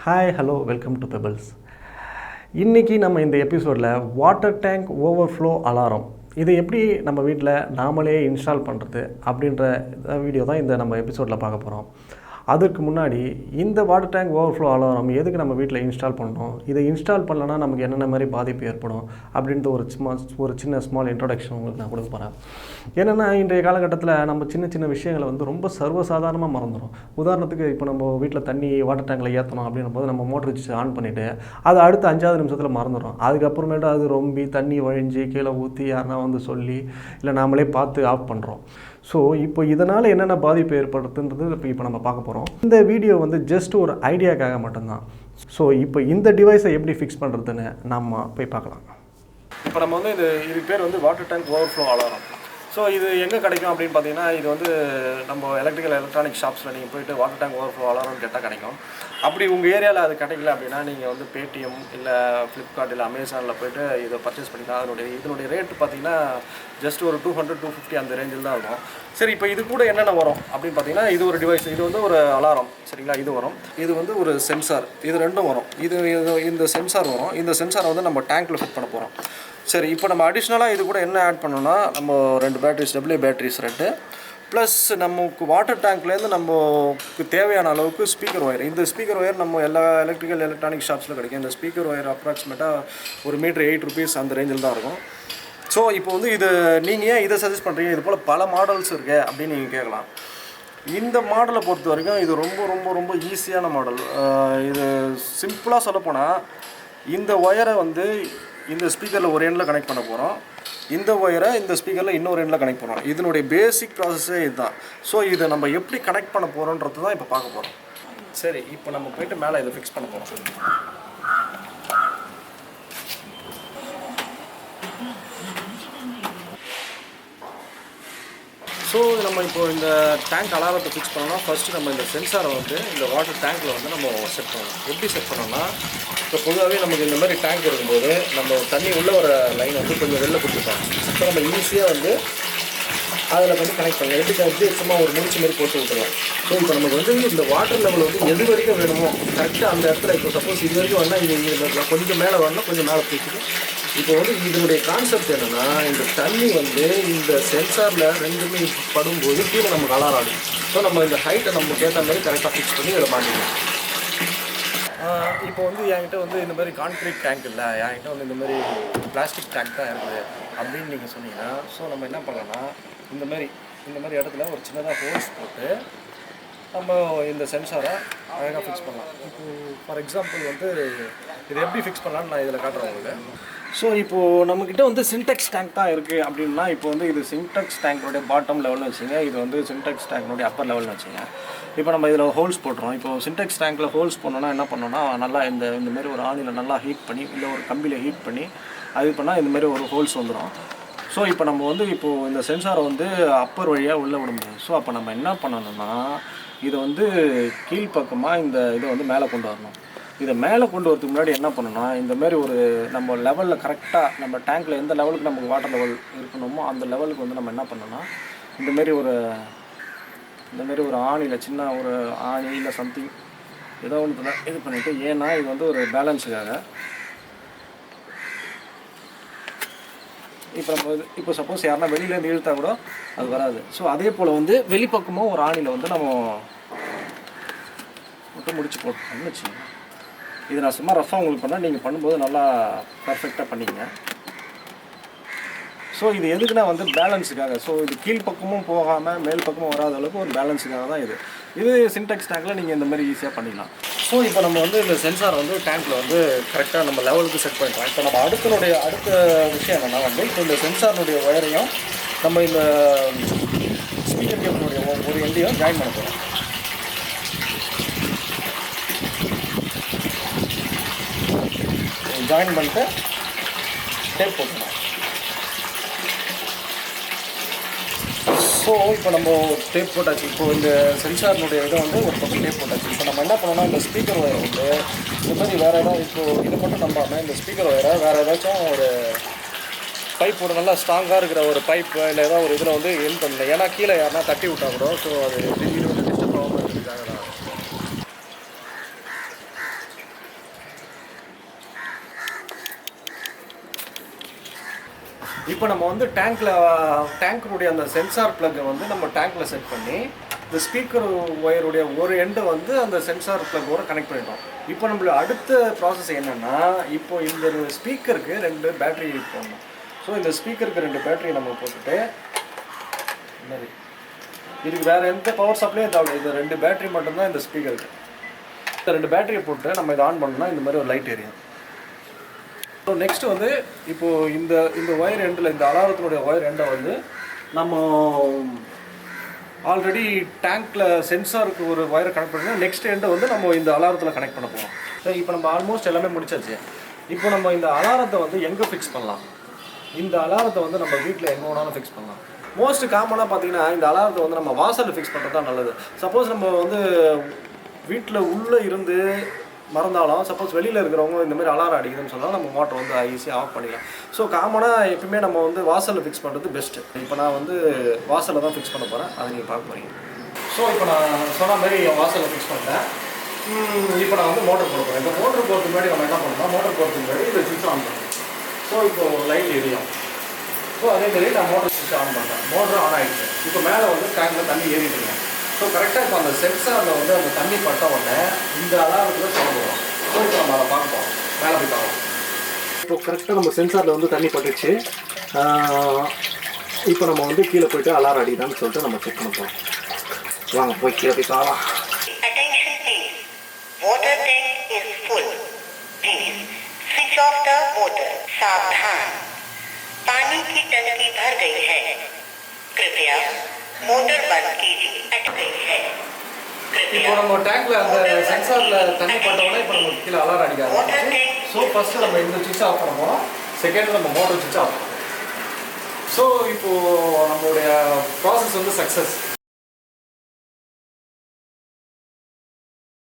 Hi, hello, welcome to Pebbles. இன்னைக்கு நம்ம இந்த எபிசோடில் வாட்டர் டேங்க் ஓவர்ஃப்ளோ அலாரம் இதை எப்படி நம்ம வீட்டில் நாமளே இன்ஸ்டால் பண்ணுறது அப்படின்ற வீடியோ தான் இந்த நம்ம எபிசோடில் பார்க்க போகிறோம். அதுக்கு முன்னாடி இந்த வாட்டர் டேங்க் ஓவர்ஃப்ளோ அலாரம் எதுக்கு நம்ம வீட்டில் இன்ஸ்டால் பண்ணணும், இதை இன்ஸ்டால் பண்ணலன்னா நமக்கு என்னென்ன மாதிரி பாதிப்பு ஏற்படும் அப்படின்ற ஒரு சின்ன ஸ்மால் இன்ட்ரொடக்ஷன் உங்களுக்கு நான் கொடுக்க போகிறேன். ஏன்னா இன்றைய காலகட்டத்தில் நம்ம சின்ன சின்ன விஷயங்களை ரொம்ப சர்வசாதாரணமாக மறந்துடும். உதாரணத்துக்கு இப்போ நம்ம வீட்டில் தண்ணி வாட்டர் டேங்கில் ஏற்றணும் அப்படின்னும் போது நம்ம மோட்டர் வச்சு ஆன் பண்ணிவிட்டு அது அடுத்த 5வது நிமிஷத்தில் மறந்துடும். அதுக்கப்புறமேட்டு அது ரொம்ப தண்ணி வழிஞ்சு கீழே ஊற்றி யாருன்னா சொல்லி இல்லை நாமளே பார்த்து ஆஃப் பண்ணுறோம். ஸோ இப்போ இதனால் என்னென்ன பாதிப்பு ஏற்படுத்துன்றது இப்போ நம்ம பார்க்க போகிறோம். இந்த வீடியோ ஜஸ்ட் ஒரு ஐடியாக்காக மட்டும்தான். ஸோ இப்போ இந்த டிவைஸை எப்படி ஃபிக்ஸ் பண்ணுறதுன்னு நம்ம போய் பார்க்கலாம். இப்போ நம்ம இது பேர் water tank overflow alarm. So இது எங்கே கிடைக்கும் அப்படின்னு பார்த்தீங்கன்னா, இது நம்ம எலக்ட்ரானிக் ஷாப்ஸில் நீங்கள் போய்ட்டு வாட்டர் டேங்க் ஓவர்ஃப்ளோ அலாரம் கேட்டால் கிடைக்கும். அப்படி உங்கள் ஏரியாவில் அது கிடைக்கல அப்படின்னா நீங்கள் பேடிஎம் இல்லை ஃப்ளிப்கார்ட் இல்லை அமேசானில் போய்ட்டு இதை பர்ச்சேஸ் பண்ணிக்கலாம். இதனுடைய ரேட்டு பார்த்தீங்கன்னா ஜஸ்ட் ஒரு 200-250 அந்த ரேஞ்சில் தான் இருக்கும். சரி, இப்போ இது கூட என்னென்ன வரும் அப்படின்னு பார்த்தீங்கன்னா, இது ஒரு டிவைஸ், இது ஒரு அலாரம், சரிங்களா? இது வரும். இது ஒரு சென்சார், இது ரெண்டும் வரும். இந்த சென்சார் வரும். இந்த சென்சாரை நம்ம டேங்க்கில் ஃபிட் பண்ண போகிறோம். சரி, இப்போ நம்ம அடிஷ்னலாக இது கூட என்ன ஆட் பண்ணோன்னா, நம்ம 2 பேட்டரிஸ், டபிள்யூ பேட்டரிஸ் 2, ப்ளஸ் நமக்கு வாட்டர் டேங்க்லேருந்து நமக்கு தேவையான அளவுக்கு ஸ்பீக்கர் ஒயர். இந்த ஸ்பீக்கர் ஒயர் நம்ம எல்லா எலக்ட்ரானிக் ஷாப்ஸில் கிடைக்கும். இந்த ஸ்பீக்கர் ஒயர் அப்ராக்சிமேட்டாக ஒரு மீட்டர் 8 ரூபீஸ் அந்த ரேஞ்சில் தான் இருக்கும். ஸோ இப்போ இது நீங்கள் ஏன் இதை சஜஸ்ட் பண்ணுறீங்க, இது போல் பல மாடல்ஸ் இருக்குது அப்படின்னு நீங்கள் கேட்கலாம். இந்த மாடலை பொறுத்த வரைக்கும் இது ரொம்ப ரொம்ப ரொம்ப ஈஸியான மாடல். இது சிம்பிளாக சொல்லப்போனால், இந்த ஒயரை இந்த ஸ்பீக்கரில் ஒரு எண்டில் கனெக்ட் பண்ண போகிறோம், இந்த ஒயரை இந்த ஸ்பீக்கரில் இன்னொரு எண்டில் கனெக்ட் பண்ணுறோம். இதனுடைய பேசிக் ப்ராசஸே இதுதான். ஸோ இதை நம்ம எப்படி கனெக்ட் பண்ண போகிறோன்றது தான் இப்போ பார்க்க போகிறோம். சரி, இப்போ நம்ம போய்ட்டு மேலே இதை ஃபிக்ஸ் பண்ண போகிறோம். ஸோ நம்ம இப்போ இந்த டேங்க் அலாரத்தை ஃபிக்ஸ் பண்ணோம்னா, ஃபஸ்ட்டு நம்ம இந்த சென்சாரை இந்த வாட்டர் டேங்க்கில் நம்ம செட் பண்ணணும். எப்படி செட் பண்ணோம்னா, இப்போ பொதுவாகவே நமக்கு இந்த மாதிரி டேங்க் இருக்கும்போது நம்ம தண்ணி உள்ளே வர லைன் கொஞ்சம் வெளில கொடுத்துருப்பாங்க. ஸோ நம்ம ஈஸியாக அதில் கனெக்ட் பண்ணலாம். எப்படி சும்மா ஒரு முடிச்சு மாதிரி போட்டு விட்டுருலாம். ஸோ இப்போ நமக்கு இந்த வாட்டர் லெவல் எது வரைக்கும் வேணுமோ கரெக்டாக அந்த இடத்துல, இப்போ சப்போஸ் இது வரைக்கும் வேணால் இது கொஞ்சம் மேலே வரணும், கொஞ்சம் மேலே போய்ட்டு இப்போ இதனுடைய கான்செப்ட் என்னென்னா, இந்த தண்ணி இந்த சென்சாரில் ரெண்டுமே படும்போது கீழே நமக்கு அலாரம் ஆடும். ஸோ நம்ம இந்த ஹைட்டை நமக்கு ஏற்ற மாதிரி கரெக்டாக ஃபிக்ஸ் பண்ணி இதில் மாட்டிக்கலாம். இப்போ என்கிட்ட இந்த மாதிரி கான்க்ரீட் டேங்க் இல்லை, என்கிட்ட இந்த மாதிரி பிளாஸ்டிக் டேங்க் தான் இருக்குது அப்படின்னு நீங்கள் சொன்னீங்கன்னா, ஸோ நம்ம என்ன பண்ணலாம்னா, இந்த மாதிரி இடத்துல ஒரு சின்னதாக ஹோல்ஸ் போட்டு நம்ம இந்த சென்சாரை அழகாக ஃபிக்ஸ் பண்ணலாம். இப்போது ஃபார் எக்ஸாம்பிள் இது எப்படி ஃபிக்ஸ் பண்ணலான்னு நான் இதில் காட்டுறேன் உங்களுக்கு. ஸோ இப்போது நம்மக்கிட்ட சின்டெக்ஸ் டேங்க் தான் இருக்குது அப்படின்னா, இப்போ இது சின்டெக்ஸ் டேங்க்கோடைய பாட்டம் லெவல்னு வச்சுங்க, இது சின்டெக்ஸ் டேங்க்னுடைய அப்பர் லெவல்னு வச்சுங்க. இப்போ நம்ம இதில் ஹோல்ஸ் போட்டுறோம். இப்போ சின்டெக்ஸ் டேங்க்கில் ஹோல்ஸ் பண்ணோன்னா என்ன பண்ணோன்னா, நல்லா இந்தமாரி ஒரு ஆணியில் நல்லா ஹீட் பண்ணி, இல்லை ஒரு கம்பியில் ஹீட் பண்ணி அது பண்ணால் இந்தமாரி ஒரு ஹோல்ஸ் வந்துடும். ஸோ இப்போ நம்ம இப்போது இந்த சென்சாரை அப்பர் வழியாக உள்ளே விட முடியும். ஸோ அப்போ நம்ம என்ன பண்ணணும்னா, இதை கீழ்ப்பக்கமாக இதை மேலே கொண்டு வரணும். இதை மேலே கொண்டு வரதுக்கு முன்னாடி என்ன பண்ணணும்னா, இந்தமாரி ஒரு நம்ம லெவலில் கரெக்டாக நம்ம டேங்க்கில் எந்த லெவலுக்கு நமக்கு வாட்டர் லெவல் இருக்கணுமோ அந்த லெவலுக்கு நம்ம என்ன பண்ணணும்னா, இந்தமாரி ஒரு ஆணியில் சின்ன ஒரு ஆணி இல்லை சம்திங் ஏதோ ஒன்று இது பண்ணிவிட்டு, ஏன்னா இது ஒரு பேலன்ஸுக்காக. இப்போ நம்ம இப்போ சப்போஸ் யாருன்னா வெளியிலேருந்து இழுத்தா கூட அது வராது. ஸோ அதே போல் வெளிப்பக்கமும் ஒரு ஆணியில் நம்ம மட்டும் முடிச்சு போட்டோம்னு வச்சுக்கோங்க. இது நான் சும்மா ரஃபாக உங்களுக்கு பண்ணால், நீங்கள் பண்ணும்போது நல்லா பர்ஃபெக்டாக பண்ணிங்க. ஸோ இது எதுக்குன்னா பேலன்ஸுக்காக. ஸோ இது கீழ்ப்பக்கமும் போகாமல் மேல் பக்கமும் வராத அளவுக்கு ஒரு பேலன்ஸுக்காக தான் இது சின்டெக்ஸ் டேங்கில் நீங்கள் இந்த மாதிரி ஈஸியாக பண்ணிடலாம். ஸோ இப்போ நம்ம இந்த சென்சார் டேங்க்கில் கரெக்டாக நம்ம லெவலுக்கு செட் பண்ணிக்கலாம். இப்போ நம்ம அடுத்த விஷயம் என்னென்னா, இப்போ இந்த சென்சாரினுடைய ஒயரையும் நம்ம இந்த ஸ்பீக்கர் கேபிளுடைய ஒரு எண்டையும் ஜாயின் பண்ண போகிறோம். ஜாயின் பண்ணிட்டு டேப் போட்டுக்கலாம். ஸோ இப்போ நம்ம டேப் போட்டாச்சு. இப்போ இந்த சென்சாரினுடைய இதை ஒரு பக்கம் டேப் போட்டாச்சு. இப்போ நம்ம என்ன பண்ணோம்னா, இந்த ஸ்பீக்கர் ஒயரை இந்த மாதிரி வேறு ஏதாவது, இப்போது இதை மட்டும் நம்பாமல் இந்த ஸ்பீக்கர் ஒயரை வேறு ஏதாச்சும் ஒரு பைப்போட நல்லா ஸ்ட்ராங்காக இருக்கிற ஒரு பைப்பு இல்லை ஏதாவது ஒரு இதில் என் பண்ணல. ஏன்னா கீழே யாருன்னா தட்டி விட்டா கூட ஸோ அது திடீர்னு டிஸ்டர்ப் ஆகாமல் இருக்கிறதுக்காக தான். இப்போ நம்ம வந்து டேங்க்குடைய அந்த சென்சார் ப்ளக்கை வந்து நம்ம டேங்க்கில் செட் பண்ணி இந்த ஸ்பீக்கர் ஒயருடைய ஒரு எண்டை வந்து அந்த சென்சார் ப்ளக்கோட கனெக்ட் பண்ணிட்டோம். இப்போ நம்மளோட அடுத்த ப்ராசஸ் என்னென்னா, இப்போ இந்த ஸ்பீக்கருக்கு 2 பேட்டரி போடணும். ஸோ இந்த ஸ்பீக்கருக்கு 2 பேட்டரி நம்ம போட்டுட்டு மாதிரி இதுக்கு வேறு எந்த பவர் சப்ளையும் தேவை, இது 2 பேட்டரி மட்டும்தான் இந்த ஸ்பீக்கருக்கு. இந்த 2 பேட்டரியை போட்டு நம்ம இதை ஆன் பண்ணோம்னா இந்த மாதிரி ஒரு லைட் எரியும். ஸோ நெக்ஸ்ட்டு வந்து இப்போது இந்த ஒயர் எண்டில், இந்த அலாரத்தினுடைய ஒயர் எண்டை வந்து நம்ம ஆல்ரெடி டேங்க்கில் சென்சாருக்கு ஒரு ஒயரை கனெக்ட் பண்ணி நெக்ஸ்ட் எண்டை வந்து நம்ம இந்த அலாரத்தில் கனெக்ட் பண்ண போகிறோம். ஸோ இப்போ நம்ம ஆல்மோஸ்ட் எல்லாமே முடிச்சாச்சு. இப்போ நம்ம இந்த அலாரத்தை வந்து எங்கே ஃபிக்ஸ் பண்ணலாம்? இந்த அலாரத்தை வந்து நம்ம வீட்டில் எங்கே வேணாலும் ஃபிக்ஸ் பண்ணலாம். மோஸ்ட் காமனாக பார்த்தீங்கன்னா இந்த அலாரத்தை வந்து நம்ம வாசலில் ஃபிக்ஸ் பண்ணுறது தான் நல்லது. சப்போஸ் நம்ம வந்து வீட்டில் உள்ளே இருந்து மறந்தாலும், சப்போஸ் வெளியில் இருக்கிறவங்க இந்த மாதிரி அலாரம் அடிக்குதுன்னு சொன்னால் நம்ம மோட்டர் வந்து ஈஸியாக ஆஃப் பண்ணிக்கலாம். ஸோ காமனாக எப்பவுமே நம்ம வந்து வாசலில் ஃபிக்ஸ் பண்ணுறது பெஸ்ட்டு. இப்போ நான் வந்து வாசலில் தான் ஃபிக்ஸ் பண்ண போகிறேன், அதை நீங்கள் பார்க்க போகிறீங்க. ஸோ இப்போ நான் சொன்ன மாதிரி வாசலில் ஃபிக்ஸ் பண்ணிட்டேன். இப்போ நான் வந்து மோட்டர் போட போகிறேன். இப்போ மோட்டர் போகிறதுக்கு முன்னாடி நம்ம என்ன பண்ணணும், மோட்டர் போகிறதுக்கு முன்னாடி இதை சுவிட்ச் ஆன் பண்ணணும். ஸோ இப்போது லைட் எரியும். ஸோ அதேமாரி நான் மோட்டர் சுவிட்ச் ஆன் பண்ணுறேன். மோட்டர் ஆன் ஆகிடுச்சு. இப்போ மேலே வந்து டேங்கில் தண்ணி ஏறிட்டுங்க. ஸோ கரெக்டாக இப்போ அந்த சென்சாரில் வந்து அந்த தண்ணி பட்ட உடனே இந்த அலாரத்தில் சவுண்ட் வரும். ஸோ இப்போ நம்ம அதை பார்ப்போம், மேலே போய் பார்க்கலாம். இப்போ கரெக்டாக நம்ம சென்சாரில் வந்து தண்ணி பட்டுச்சு. இப்போ நம்ம வந்து கீழே போய்ட்டு அலாரம் அடிக்குதான்னு சொல்லிட்டு நம்ம செக் பண்ண போகிறோம். வாங்க போய் கீழே போய் பார்க்கலாம். पानी की टंकी भर गई है, कृपया मोटर बंद कीजिए. अट गई है. இப்போ நம்ம டேங்க்ல அந்த சென்சார்ல தண்ணி பட்டோடனே இப்போ நம்ம கீழே அலாரம் அடிக்க ஆரம்பிச்சு. ஸோ ஃபர்ஸ்ட் நம்ம இந்த சுவிட்ச் ஆஃப் பண்ணுவோம், செகண்ட் நம்ம மோட்டர் சுவிட்ச் ஆஃப் பண்ணுவோம். ஸோ இப்போது நம்மளுடைய ப்ராசஸ் வந்து சக்ஸஸ்.